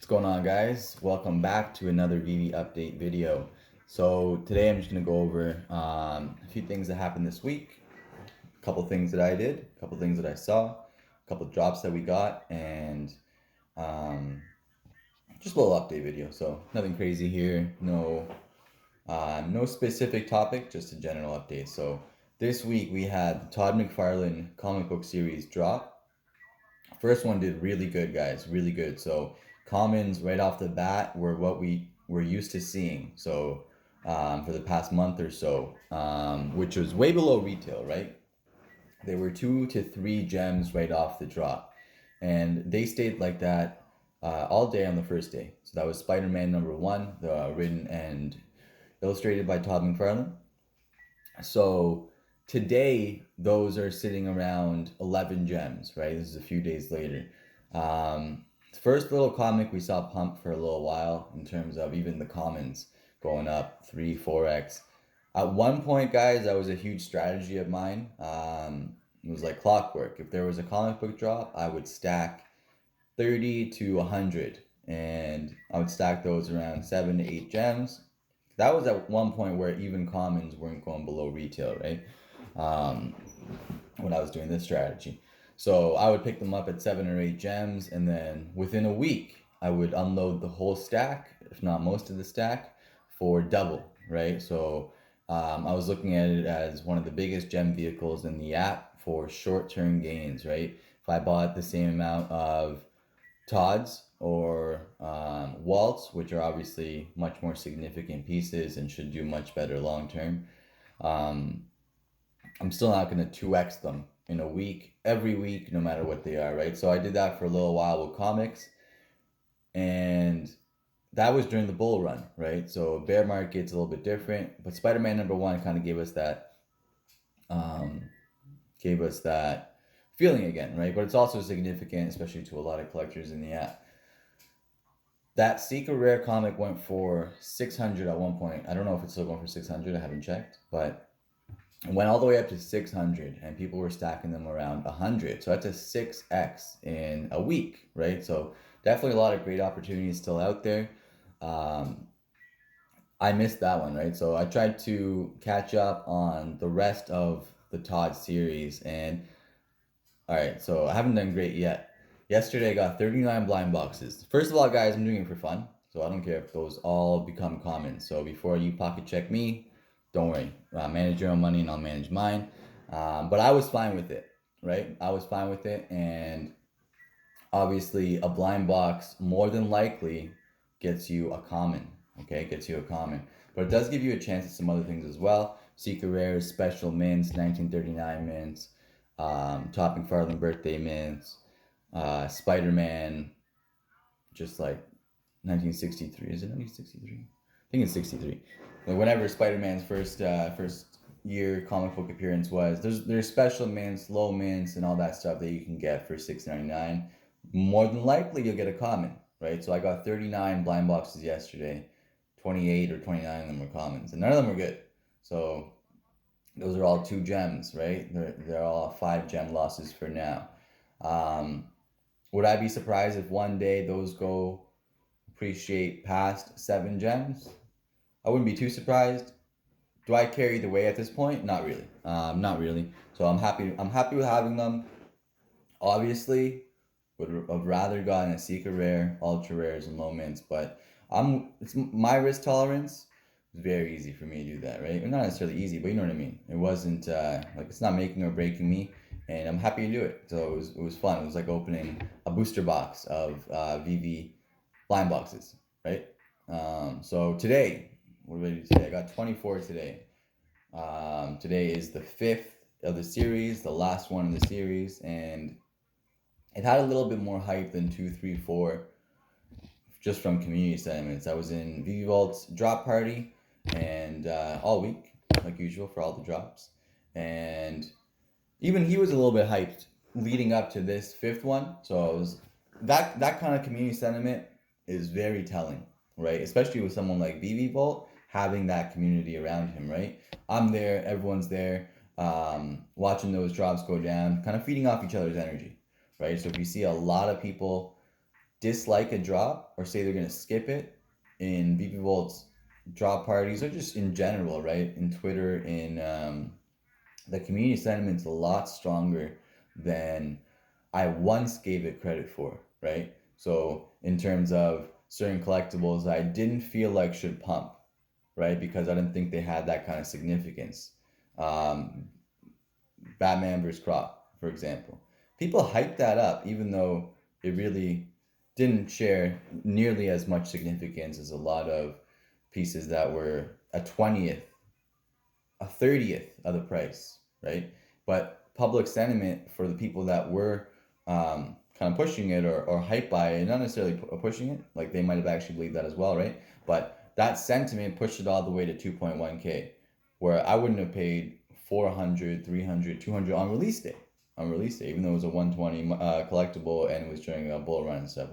What's going on, guys? Welcome back to another Veve update video. So today I'm just going to go over a few things that happened this week, a couple things that I did, a couple things that I saw, a couple drops that we got, and um, just a little update video. So nothing crazy here, no specific topic, just a general update. So this week we had the Todd McFarlane comic book series drop. First one did really good, guys, really good. So commons right off the bat were what we were used to seeing. So for the past month or so, which was way below retail, right? They were 2 to 3 gems right off the drop, and they stayed like that all day on the first day. So that was Spider-Man #1, written and illustrated by Todd McFarlane. So today, those are sitting around 11 gems, right? This is a few days later. First little comic we saw pump for a little while in terms of even the commons going up 3, 4x. At one point, guys, that was a huge strategy of mine. It was like clockwork. If there was a comic book drop, I would stack 30 to 100, and I would stack those around 7 to 8 gems. That was at one point where even commons weren't going below retail, right? Um, when I was doing this strategy. So I would pick them up at 7 or 8 gems, and then within a week, I would unload the whole stack, if not most of the stack, for double, right? So I was looking at it as one of the biggest gem vehicles in the app for short-term gains, right? If I bought the same amount of Todd's or Waltz, which are obviously much more significant pieces and should do much better long term, um, I'm still not going to 2x them in a week, every week, no matter what they are, right? So I did that for a little while with comics, and that was during the bull run, right? So bear market's a little bit different, but Spider-Man #1 kind of um, gave us that feeling again, right? But it's also significant, especially to a lot of collectors in the app. That secret rare comic went for 600 at one point. I don't know if it's still going for 600. I haven't checked, but it went all the way up to 600, and people were stacking them around 100. So that's a 6x in a week, right? So definitely a lot of great opportunities still out there. Um, I missed that one, right? So I tried to catch up on the rest of the Todd series, and all right, so I haven't done great yet. Yesterday I got 39 blind boxes. First of all, guys, I'm doing it for fun, so I don't care if those all become common. So before you pocket check me, don't worry. Manage your own money and I'll manage mine. But I was fine with it, right? I was fine with it, and obviously a blind box more than likely gets you a common, okay? Gets you a common. But it does give you a chance at some other things as well. Secret rares, special mints, 1939 mints, Todd McFarlane birthday mints, Spider-Man, just like 1963. Is it 1963? I think it's 63. Like whenever Spider-Man's first year comic book appearance was, there's special mints, low mints, and all that stuff that you can get for $6.99. More than likely you'll get a common, right? So I got 39 blind boxes yesterday. 28 or 29 of them were commons, and none of them were good. So those are all 2 gems, right? They're all 5 gem losses for now. Um, would I be surprised if one day those go appreciate past 7 gems? I wouldn't be too surprised. Do I carry the way at this point? Not really. Not really. So I'm happy. I'm happy with having them. Obviously, would have rather gotten a secret rare, ultra rares, and low mints, but it's my risk tolerance. It's very easy for me to do that, right? Not necessarily easy, but you know what I mean. It wasn't like it's not making or breaking me, and I'm happy to do it. So it was fun. It was like opening a booster box of Veve blind boxes, right? So today, what did I do today? I got 24 today. Today is the 5th of the series, the last one in the series, and it had a little bit more hype than 2, 3, 4, just from community sentiments. I was in Veve Vault's drop party, and all week, like usual, for all the drops, and even he was a little bit hyped leading up to this 5th one. So it was that kind of community sentiment is very telling, right? Especially with someone like Veve Vault having that community around him, right? I'm there, everyone's there, watching those drops go down, kind of feeding off each other's energy, right? So if you see a lot of people dislike a drop or say they're going to skip it in VP Volt's drop parties or just in general, right? In Twitter, in the community sentiment's a lot stronger than I once gave it credit for, right? So in terms of certain collectibles, I didn't feel like should pump, right? Because I didn't think they had that kind of significance. Um, Batman vs. Crop, for example. People hyped that up, even though it really didn't share nearly as much significance as a lot of pieces that were a 20th, a 30th of the price, right? But public sentiment for the people that were kind of pushing it or hyped by it, not necessarily pushing it, like they might have actually believed that as well, right? But that sentiment pushed it all the way to 2.1K, where I wouldn't have paid 400, 300, 200 on release day. On release day, even though it was a 120 collectible and it was during a bull run and stuff,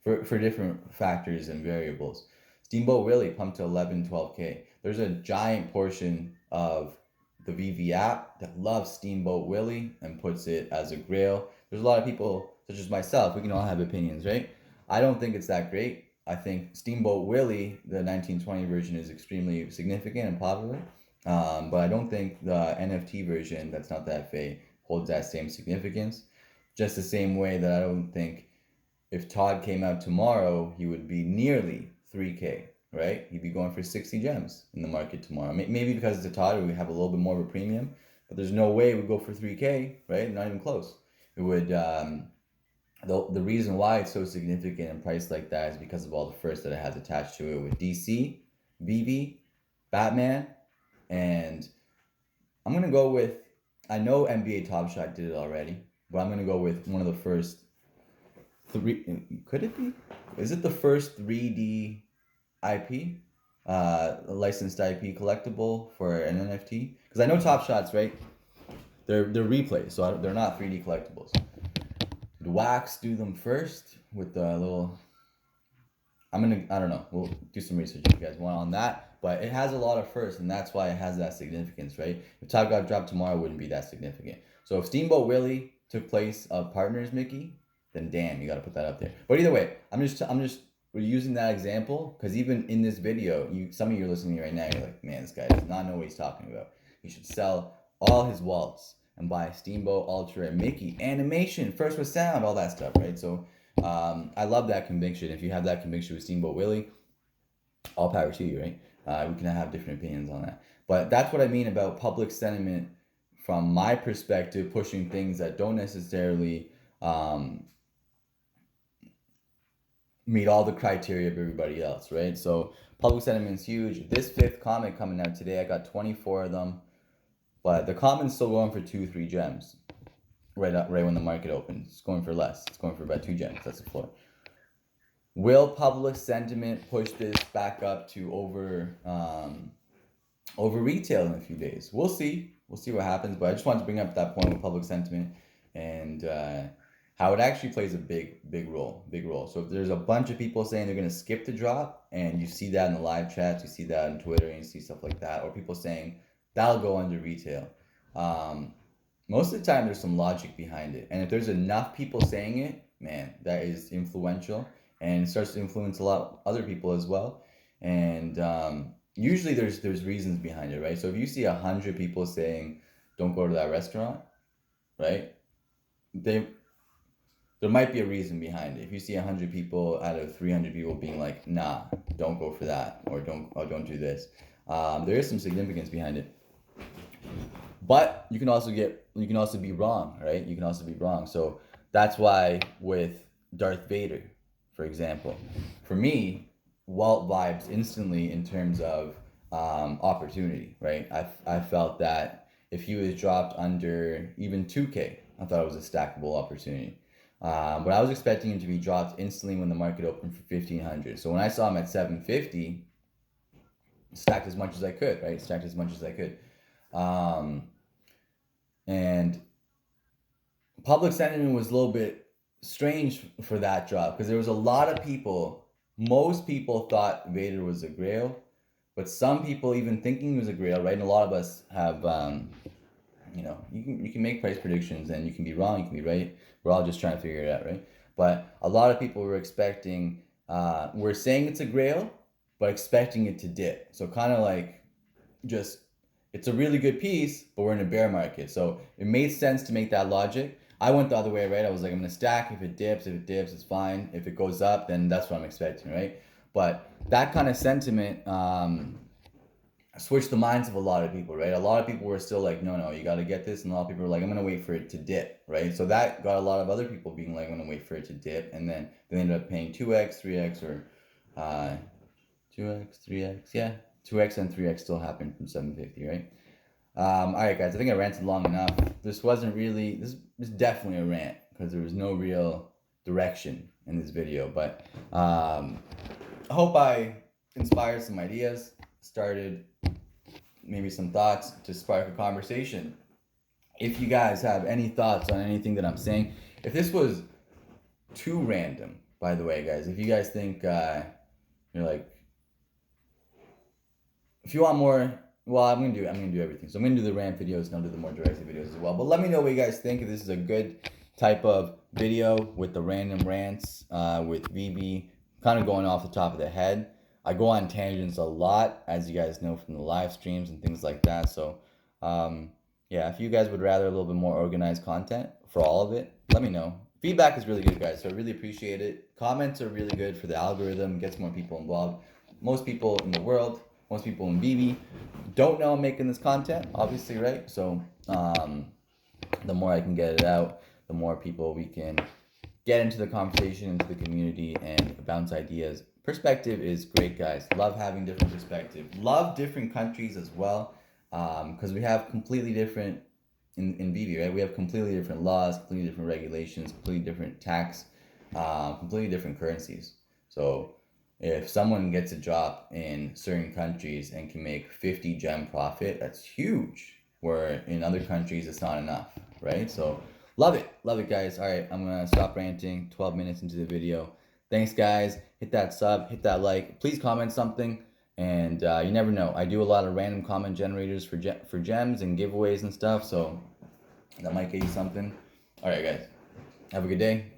for different factors and variables. Steamboat Willie pumped to 11, 12K. There's a giant portion of the VV app that loves Steamboat Willie and puts it as a grail. There's a lot of people, such as myself, we can all have opinions, right? I don't think it's that great. I think Steamboat Willie, the 1920 version, is extremely significant and popular. But I don't think the NFT version, that's not that FA, holds that same significance. Just the same way that I don't think if Todd came out tomorrow, he would be nearly 3K, right? He'd be going for 60 gems in the market tomorrow. Maybe because it's a Todd, we have a little bit more of a premium, but there's no way we'd go for 3K, right? Not even close. It would, the reason why it's so significant and priced like that is because of all the firsts that it has attached to it with DC, Veve, Batman, and I'm going to go with, I know NBA Top Shot did it already, but I'm going to go with one of the first three, could it be? Is it the first 3D IP, licensed IP collectible for an NFT? Because I know Top Shots, right? They're replays, so they're not 3D collectibles. Did Wax do them first with the little? I don't know. We'll do some research if you guys want on that. But it has a lot of firsts, and that's why it has that significance, right? If Top got dropped tomorrow, it wouldn't be that significant. So if Steamboat Willie took place of Partners Mickey, then damn, you got to put that up there. But either way, I'm just using that example because even in this video, some of you are listening right now, you're like, man, this guy does not know what he's talking about. He should sell all his wallets and buy Steamboat, Ultra, and Mickey, animation, first with sound, all that stuff, right? So I love that conviction. If you have that conviction with Steamboat Willie, all power to you, right? We can have different opinions on that. But that's what I mean about public sentiment from my perspective, pushing things that don't necessarily meet all the criteria of everybody else, right? So public sentiment is huge. This fifth comic coming out today, I got 24 of them, but the common's still going for 2-3 gems. Right when the market opens, it's going for less. It's going for about 2 gems. That's the floor. Will public sentiment push this back up to over retail in a few days? We'll see. We'll see what happens. But I just wanted to bring up that point with public sentiment and how it actually plays a big role. So if there's a bunch of people saying they're going to skip the drop, and you see that in the live chats, you see that on Twitter, and you see stuff like that, or people saying that'll go under retail. Most of the time, there's some logic behind it. And if there's enough people saying it, man, that is influential. And it starts to influence a lot of other people as well. And usually there's reasons behind it, right? So if you see 100 people saying, don't go to that restaurant, right? There might be a reason behind it. If you see 100 people out of 300 people being like, nah, don't go for that, or don't do this, there is some significance behind it. But you can also be wrong, right? You can also be wrong. So that's why with Darth Vader, for example, for me, Walt vibes instantly in terms of opportunity, right? I felt that if he was dropped under even 2K, I thought it was a stackable opportunity. But I was expecting him to be dropped instantly when the market opened for 1,500. So when I saw him at 750, stacked as much as I could, right? Stacked as much as I could. And public sentiment was a little bit strange for that drop because there was a lot of people, most people thought Vader was a grail, but some people even thinking he was a grail, right? And a lot of us have, you can make price predictions and you can be wrong, you can be right. We're all just trying to figure it out, right? But a lot of people were expecting, we're saying it's a grail, but expecting it to dip. So kind of like just, it's a really good piece, but we're in a bear market. So it made sense to make that logic. I went the other way, right? I was like, I'm gonna stack. If it dips, it's fine. If it goes up, then that's what I'm expecting, right? But that kind of sentiment switched the minds of a lot of people, right? A lot of people were still like, no, you got to get this, and a lot of people were like, I'm gonna wait for it to dip, right? So that got a lot of other people being like, I'm gonna wait for it to dip, and then they ended up paying 2x, 3x, or 2x, 3x, yeah, 2x and 3x still happened from 750, right? All right, guys, I think I ranted long enough. This was definitely a rant because there was no real direction in this video, but I hope I inspired some ideas, started maybe some thoughts to spark a conversation. If you guys have any thoughts on anything that I'm saying, if this was too random, by the way, guys, if you guys think you're like, if you want more, well, I'm gonna do everything. So I'm gonna do the rant videos and I'll do the more directed videos as well. But let me know what you guys think. If this is a good type of video with the random rants, with Veve, kind of going off the top of the head. I go on tangents a lot, as you guys know from the live streams and things like that. So, yeah, if you guys would rather a little bit more organized content for all of it, let me know. Feedback is really good, guys, so I really appreciate it. Comments are really good for the algorithm, gets more people involved. Most people in the world, most people in Veve don't know I'm making this content, obviously, right? So, the more I can get it out, the more people we can get into the conversation, into the community, and bounce ideas. Perspective is great, guys. Love having different perspective. Love different countries as well, because we have completely different, in Veve, right? We have completely different laws, completely different regulations, completely different tax, completely different currencies. So if someone gets a job in certain countries and can make 50 gem profit, that's huge. Where in other countries, it's not enough, right? So love it, guys. All right, I'm gonna stop ranting. 12 minutes into the video. Thanks, guys. Hit that sub, hit that like. Please comment something, and you never know. I do a lot of random comment generators for gems and giveaways and stuff, so that might get you something. All right, guys. Have a good day.